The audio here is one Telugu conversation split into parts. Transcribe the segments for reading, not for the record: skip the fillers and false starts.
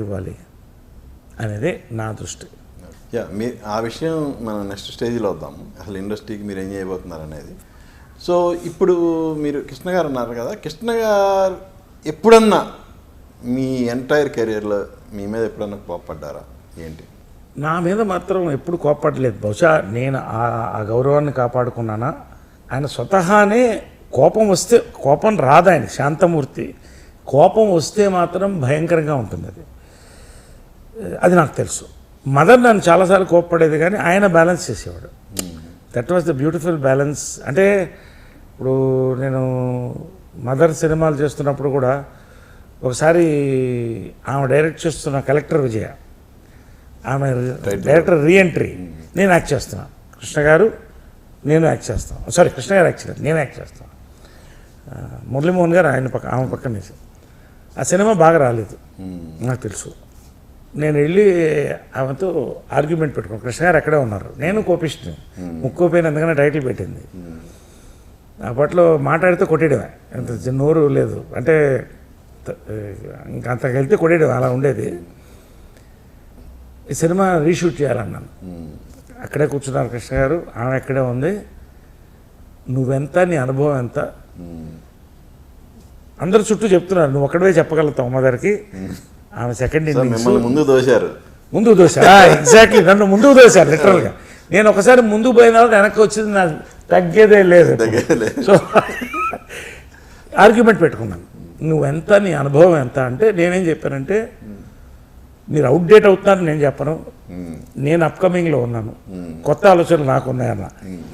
ఇవ్వాలి అనేది నా దృష్టి. మీ ఆ విషయం మనం నెక్స్ట్ స్టేజ్లో వద్దాము, అసలు ఇండస్ట్రీకి మీరు ఏం చేయబోతున్నారు అనేది. సో ఇప్పుడు మీరు కృష్ణ గారు అన్నారు కదా, కృష్ణ గారు ఎప్పుడన్నా మీ ఎంటైర్ కెరీర్లో మీ మీద ఎప్పుడన్నా కోప్పడ్డారా ఏంటి? నా మీద మాత్రం ఎప్పుడు కోప్పడలేదు. బహుశా నేను ఆ గౌరవాన్ని కాపాడుకున్నానా. ఆయన స్వతహానే కోపం వస్తే, కోపం రాదు, ఆయన శాంతమూర్తి. కోపం వస్తే మాత్రం భయంకరంగా ఉంటుంది. అది నాకు తెలుసు. మదర్ నన్ను చాలాసార్లు కోప్పడేది, కానీ ఆయన బ్యాలెన్స్ చేసేవాడు. That was the beautiful balance. అంటే ఇప్పుడు నేను మదర్ సినిమాలు చేస్తున్నప్పుడు కూడా ఒకసారి ఆమె డైరెక్ట్ చేస్తున్న కలెక్టర్ విజయ, ఆమె డైరెక్టర్ రీఎంట్రీ, నేను యాక్ట్ చేస్తున్నాను. కృష్ణ గారు నేను యాక్ట్ చేస్తాను, సారీ కృష్ణ గారు యాక్ట్ చేస్తాను, నేను యాక్ట్ చేస్తాను. మురళీమోహన్ గారు ఆమె పక్కన వేసి. ఆ సినిమా బాగా రాలేదు నాకు తెలుసు. నేను వెళ్ళి ఆమెతో ఆర్గ్యుమెంట్ పెట్టుకున్నాను. కృష్ణ గారు అక్కడే ఉన్నారు, నేను కోపిస్తుంది, ముక్కోపోయిన ఎందుకనే టైటిల్ పెట్టింది. అప్పట్లో మాట్లాడితే కొట్టేయడమే, అంత నోరు లేదు, అంటే ఇంకా అంతకు వెళ్తే కొట్టేయడం అలా ఉండేది. ఈ సినిమా రీషూట్ చేయాలన్నాను. అక్కడే కూర్చున్నారు కృష్ణ గారు, ఆమె ఎక్కడే ఉంది. నువ్వెంత, నీ అనుభవం ఎంత, అందరు చుట్టూ చెప్తున్నారు, నువ్వు ఒక్కడే చెప్పగలుగుతావు మదర్కి. ఆమె సెకండ్ ఇన్నింగ్స్ ముందు దోశారు. ఎగ్జాక్ట్లీ, నన్ను ముందుకు దోశారు లిటరల్గా. నేను ఒకసారి ముందుకు పోయిన తర్వాత వెనక్కి వచ్చింది నాకు తగ్గేదే లేదు. సో ఆర్గ్యుమెంట్ పెట్టుకున్నాను, నువ్వెంత, నీ అనుభవం ఎంత అంటే. నేనేం చెప్పానంటే, మీరు అవుట్డేట్ అవుతున్నారు నేను చెప్పను, నేను అప్కమింగ్లో ఉన్నాను, కొత్త ఆలోచనలు నాకు ఉన్నాయన్న.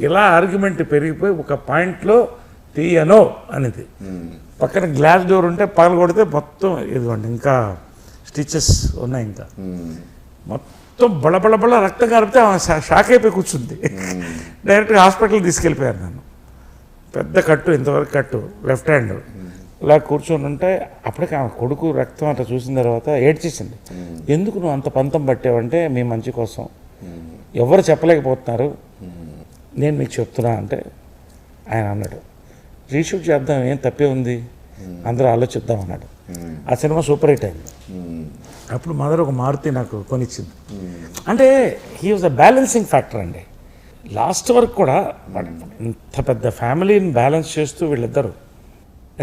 ఇలా ఆర్గ్యుమెంట్ పెరిగిపోయి ఒక పాయింట్లో తీయనో అనేది. పక్కన గ్లాస్ డోర్ ఉంటే పగలు కొడితే మొత్తం ఇదిగోండి ఇంకా స్టిచెస్ ఉన్నాయి, ఇంకా మొత్తం బళబళబళ రక్తం కారిపితే ఆమె షాక్ అయిపోయి కూర్చుంది. డైరెక్ట్గా హాస్పిటల్కి తీసుకెళ్ళిపోయారు నన్ను. పెద్ద కట్టు, ఇంతవరకు కట్టు, లెఫ్ట్ హ్యాండ్, ఇలా కూర్చొని ఉంటే అప్పటికి ఆమె కొడుకు రక్తం అట్లా చూసిన తర్వాత ఏడ్చేసింది. ఎందుకు నువ్వు అంత పంతం పట్టావంటే, మీ మంచి కోసం, ఎవరు చెప్పలేకపోతున్నారు, నేను మీకు చెప్తున్నా అంటే. ఆయన అన్నాడు, రీషూట్ చేద్దాం, ఏం తప్పే ఉంది, అందరూ ఆలోచిద్దాం అన్నాడు. ఆ సినిమా సూపర్ హిట్ అయింది. అప్పుడు మదర్ ఒక మారుతి నాకు కొనిచ్చింది. అంటే he was a balancing factor అండి. లాస్ట్ వరకు కూడా ఇంత పెద్ద ఫ్యామిలీని బ్యాలెన్స్ చేస్తూ వీళ్ళిద్దరు,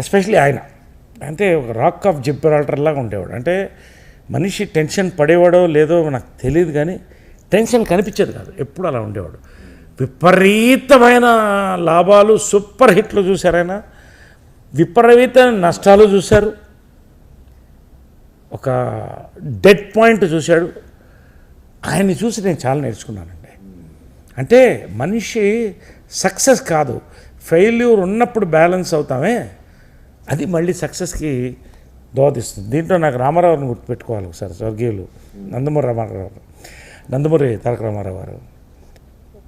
ఎస్పెషలీ ఆయన అంటే ఒక రాక్ ఆఫ్ జిబ్రాల్టర్ లాగా ఉండేవాడు. అంటే మనిషి టెన్షన్ పడేవాడో లేదో నాకు తెలియదు, కానీ టెన్షన్ కనిపించేది కాదు, ఎప్పుడు అలా ఉండేవాడు. విపరీతమైన లాభాలు, సూపర్ హిట్లు చూశారైనా, విపరీతమైన నష్టాలు చూశారు, ఒక డెడ్ పాయింట్ చూశాడు. ఆయన్ని చూసి నేను చాలా నేర్చుకున్నానండి. అంటే మనిషి సక్సెస్ కాదు, ఫెయిల్యూర్ ఉన్నప్పుడు బ్యాలెన్స్ అవుతామే, అది మళ్ళీ సక్సెస్కి దోహదిస్తుంది. దీంట్లో నాకు రామారావుని గుర్తుపెట్టుకోవాలి ఒకసారి, స్వర్గీయులు నందమూరి తారక రామారావు గారు.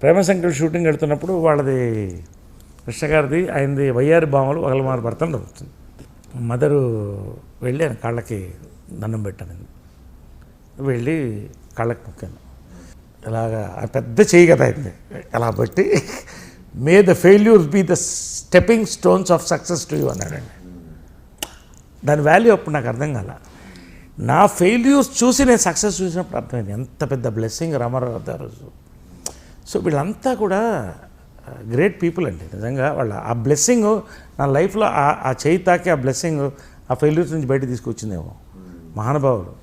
ప్రేమ సంఖ్యలు షూటింగ్ వెళ్తున్నప్పుడు వాళ్ళది కృష్ణ గారిది, ఆయనది వయ్యారి భామలు వగలమారు భర్తను జరుగుతుంది. మదరు వెళ్ళి ఆయన కాళ్ళకి దండం పెట్టాను, వెళ్ళి కాళ్ళకి మొక్కాను. ఇలాగా పెద్ద చేయి కదా అయింది, అలా బట్టి may the failures be the stepping stones of success to you అన్నాడండి. దాని వాల్యూ అప్పుడు నాకు అర్థం కాల. నా ఫెయిల్యూర్స్ చూసి నేను సక్సెస్ చూసినప్పుడు అర్థమైంది ఎంత పెద్ద బ్లెస్సింగ్ రామారావు ఆ రోజు. సో వీళ్ళంతా కూడా గ్రేట్ పీపుల్ అండి నిజంగా. వాళ్ళ ఆ బ్లెస్సింగ్ నా లైఫ్లో ఆ చేయి తాకి ఆ బ్లెస్సింగ్ ఆ ఫెయిల్యూర్స్ నుంచి బయట తీసుకొచ్చిందేమో. మహానుభావులు.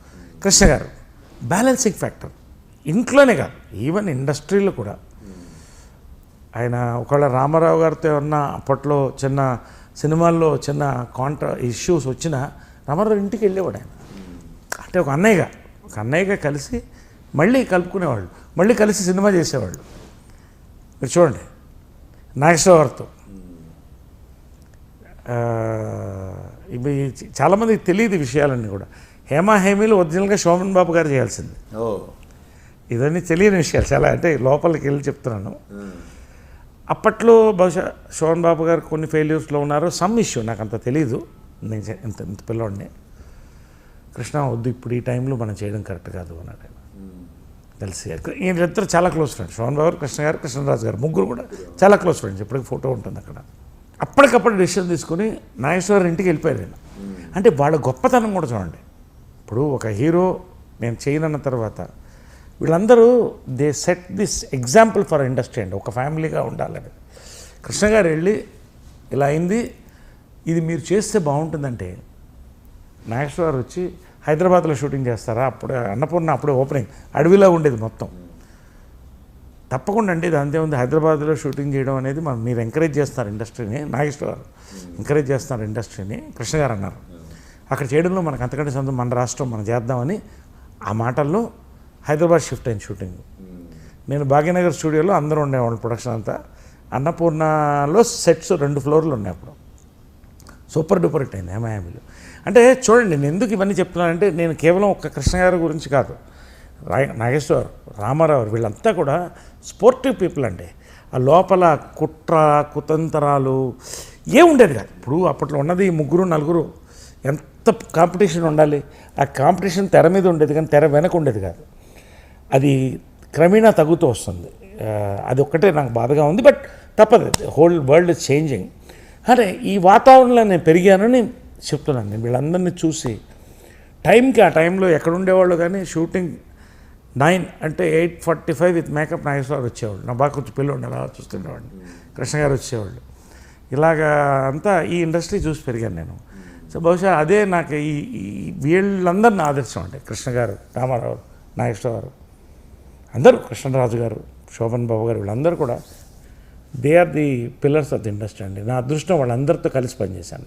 కృష్ణ గారు బ్యాలెన్సింగ్ ఫ్యాక్టర్, ఇంట్లోనే కాదు ఈవెన్ ఇండస్ట్రీలో కూడా. ఆయన ఒకవేళ రామారావు గారితో ఏమన్నా అప్పట్లో చిన్న సినిమాల్లో చిన్న ఇష్యూస్ వచ్చినా రామారావు ఇంటికి వెళ్ళేవాడు ఆయన. అంటే ఒక అన్నయ్యగా కలిసి మళ్ళీ కలుపుకునేవాళ్ళు, మళ్ళీ కలిసి సినిమా చేసేవాళ్ళు. మీరు చూడండి నాగేశ్వర గారితో. ఇవి చాలామందికి తెలియదు విషయాలన్నీ కూడా. హేమీలు ఒరిజినల్గా శోభన్ బాబు గారు చేయాల్సింది. ఇవన్నీ తెలియని విషయాలు చాలా, అంటే లోపలికి వెళ్ళి చెప్తున్నాను. అప్పట్లో బహుశా శోభన్ బాబు గారు కొన్ని ఫెయిల్యూర్స్లో ఉన్నారు, సమ్ ఇష్యూ నాకు అంత తెలీదు, నేను ఇంత పిల్లవాడిని. కృష్ణ వద్దు, ఇప్పుడు ఈ టైంలో మనం చేయడం కరెక్ట్ కాదు అన్నాడు ఆయన. కలిసి వీళ్ళిద్దరు చాలా క్లోజ్ ఫ్రెండ్స్, శోభన్ బాబు గారు, కృష్ణ గారు, కృష్ణరాజు గారు, ముగ్గురు కూడా చాలా క్లోజ్ ఫ్రెండ్స్. ఇప్పటికి ఫోటో ఉంటుంది అక్కడ. అప్పటికప్పుడు డెసిషన్ తీసుకుని నాగేశ్వర ఇంటికి వెళ్ళిపోయారు ఆయన. అంటే వాళ్ళ గొప్పతనం కూడా చూడండి, ఇప్పుడు ఒక హీరో నేను చేయనన్న తర్వాత వీళ్ళందరూ they set this example for industry అండి. ఒక ఫ్యామిలీగా ఉండాలని కృష్ణ గారు వెళ్ళి ఇలా అయింది, ఇది మీరు చేస్తే బాగుంటుందంటే నాగేశ్వర గారు వచ్చి హైదరాబాద్లో షూటింగ్ చేస్తారా, అప్పుడు అన్నపూర్ణ అప్పుడే ఓపెనింగ్ అడవిలో ఉండేది మొత్తం. తప్పకుండా అండి, ఇది అంతే ఉంది, హైదరాబాద్లో షూటింగ్ చేయడం అనేది మీరు ఎంకరేజ్ చేస్తున్నారు ఇండస్ట్రీని, నాగేశ్వర గారు ఎంకరేజ్ చేస్తున్నారు ఇండస్ట్రీని, కృష్ణ గారు అన్నారు. అక్కడ చేయడంలో మనకు అంతకంటే సొంతం, మన రాష్ట్రం మనం చేద్దామని ఆ మాటల్లో హైదరాబాద్ షిఫ్ట్ అయింది షూటింగ్. నేను భాగ్యనగర్ స్టూడియోలో అందరూ ఉండేవాళ్ళు, ప్రొడక్షన్ అంతా. అన్నపూర్ణలో సెట్స్ 2 ఫ్లోర్లు ఉన్నాయి అప్పుడు. సూపర్ డూపర్ హిట్ అయింది హేమాయామిలో. అంటే చూడండి, నేను ఎందుకు ఇవన్నీ చెప్తున్నానంటే, నేను కేవలం ఒక్క కృష్ణ గారి గురించి కాదు, నాగేశ్వర్, రామారావు వీళ్ళంతా కూడా స్పోర్టివ్ పీపుల్ అండి. ఆ లోపల కుట్ర కుతంత్రాలు ఏం ఉండేది కాదు. ఇప్పుడు అప్పట్లో ఉన్నది 3 4, ఎంత కాంపిటీషన్ ఉండాలి, ఆ కాంపిటీషన్ తెర మీద ఉండేది కానీ తెర వెనక ఉండేది కాదు. అది క్రమేణా తగ్గుతూ వస్తుంది. అది ఒక్కటే నాకు బాధగా ఉంది, బట్ తప్పదు, హోల్ వరల్డ్ ఇస్ చేంజింగ్. అంటే ఈ వాతావరణంలో నేను పెరిగానని చెప్తున్నాను. నేను వీళ్ళందరినీ చూసి టైంకి, ఆ టైంలో ఎక్కడ ఉండేవాళ్ళు కానీ షూటింగ్ 9 అంటే 8:45 విత్ మేకప్ నాగేశ్వరరావు వచ్చేవాళ్ళు. నా బాగా కొంచెం పిల్లలు అలా చూస్తుండేవాడిని. కృష్ణ గారు వచ్చేవాళ్ళు. ఇలాగా అంతా ఈ ఇండస్ట్రీ చూసి పెరిగాను నేను. సో బహుశా అదే నాకు ఈ వీళ్ళందరినీ ఆదర్శం అంటే కృష్ణ గారు, రామారావు, నాగేశ్వరరావు, అందరూ, కృష్ణరాజు గారు, శోభన్ బాబు గారు, వీళ్ళందరూ కూడా they are the pillars of the industry అండి. నా అదృష్టం వాళ్ళందరితో కలిసి పనిచేశాను.